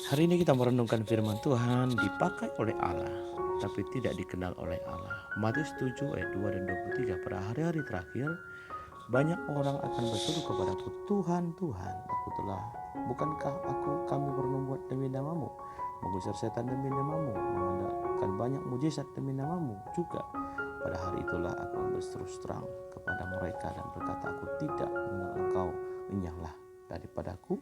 Hari ini kita merenungkan firman Tuhan dipakai oleh Allah, tapi tidak dikenal oleh Allah. Matius 7 ayat 2 dan 23. Pada hari-hari terakhir, banyak orang akan berseru kepadaku, Tuhan, Tuhan, bukankah kami membuat demi namamu, mengusir setan demi namamu, mengadakan banyak mujizat demi namamu juga. Pada hari itulah aku berterus terang kepada mereka dan berkata, aku tidak mengenal engkau, enyahlah daripadaku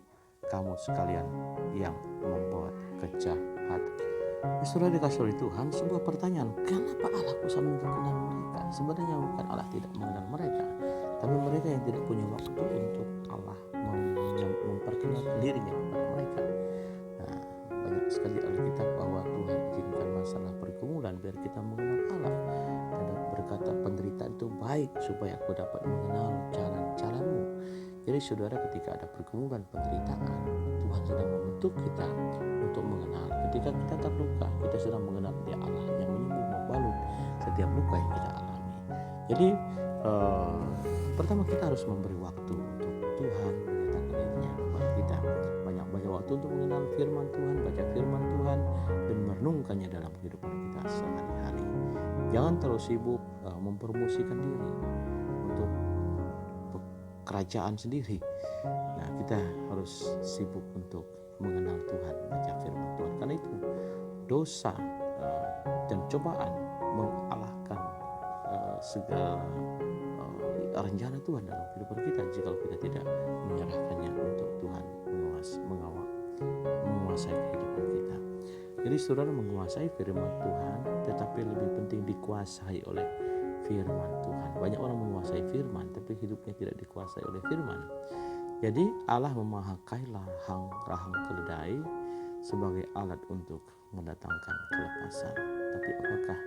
kamu sekalian yang membuat kejahatan. Saudara dikasih oleh Tuhan, sebuah pertanyaan, kenapa Allah bisa mengenal mereka? Sebenarnya bukan Allah tidak mengenal mereka, tapi mereka yang tidak punya waktu untuk Allah memperkenalkan dirinya kepada mereka. Nah, banyak sekali Alkitab bahwa Tuhan izinkan masalah pergumulan biar kita mengenal Allah, dan berkata penderitaan itu baik supaya aku dapat mengenal jalan-jalanmu. Jadi saudara, ketika ada pergumulan penderitaan, Tuhan sedang membentuk kita untuk mengenal. Ketika kita terluka, kita sedang mengenal Dia Allah yang menyembuh, membalut setiap luka yang kita alami. Jadi pertama kita harus memberi waktu untuk Tuhan menyatakan dirinya kepada kita. Banyak waktu untuk mengenal firman Tuhan, baca firman Tuhan, dan merenungkannya dalam kehidupan kita sehari-hari. Jangan terlalu sibuk mempromosikan diri untuk kerajaan sendiri. Nah, kita harus sibuk untuk mengenal Tuhan, baca firman Tuhan. Karena itu dosa dan cobaan mengalahkan segala rencana Tuhan dalam kehidupan kita jika kita tidak menyerahkannya untuk Tuhan menguasai kehidupan kita. Jadi saudara, menguasai firman Tuhan, tetapi lebih penting dikuasai oleh firman Tuhan. Banyak orang menguasai firman tapi hidupnya tidak dikuasai oleh firman. Jadi Allah memakai rahang keledai sebagai alat untuk mendatangkan kelepasan. Tapi apakah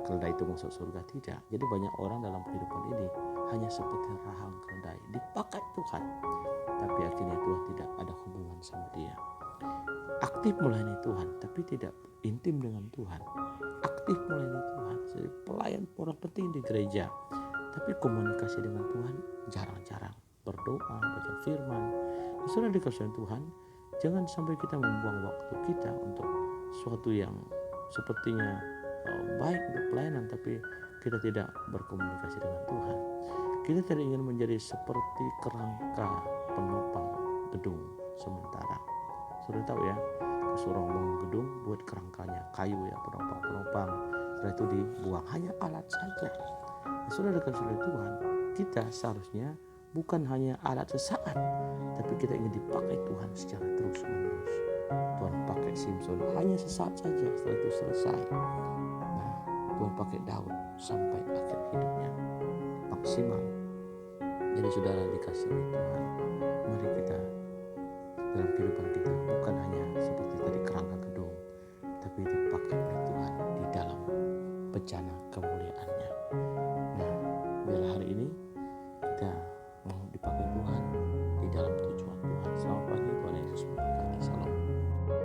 keledai itu masuk surga? Tidak. Jadi banyak orang dalam kehidupan ini hanya seperti rahang keledai, dipakai Tuhan, tapi akhirnya Tuhan tidak ada hubungan sama dia. Aktif melayani Tuhan tapi tidak intim dengan Tuhan. Aktif melayani Tuhan, jadi pelayan orang penting di gereja, tapi komunikasi dengan Tuhan jarang-jarang. Berdoa, baca firman. Saudara dikasihi Tuhan, jangan sampai kita membuang waktu kita untuk sesuatu yang sepertinya baik untuk pelayanan, tapi kita tidak berkomunikasi dengan Tuhan. Kita tidak ingin menjadi seperti kerangka penopang gedung sementara. Sudah tahu ya, kesuruh bangun gedung buat kerangkanya kayu ya, penopang. Setelah itu dibuang, hanya alat saja. Sudah dikasih oleh Tuhan, kita seharusnya bukan hanya alat sesaat, tapi kita ingin dipakai Tuhan secara terus menerus. Tuhan pakai Simpson hanya sesaat saja, setelah itu selesai. Nah, Tuhan pakai Daud sampai akhir hidupnya maksimal. Jadi saudara dikasih oleh Tuhan, mari kita dalam kehidupan kita bukan hanya seperti tadi kerangka gedung, tapi dipakai oleh Tuhan di dalam bejana kemuliaan-Nya. Nah, biarlah hari ini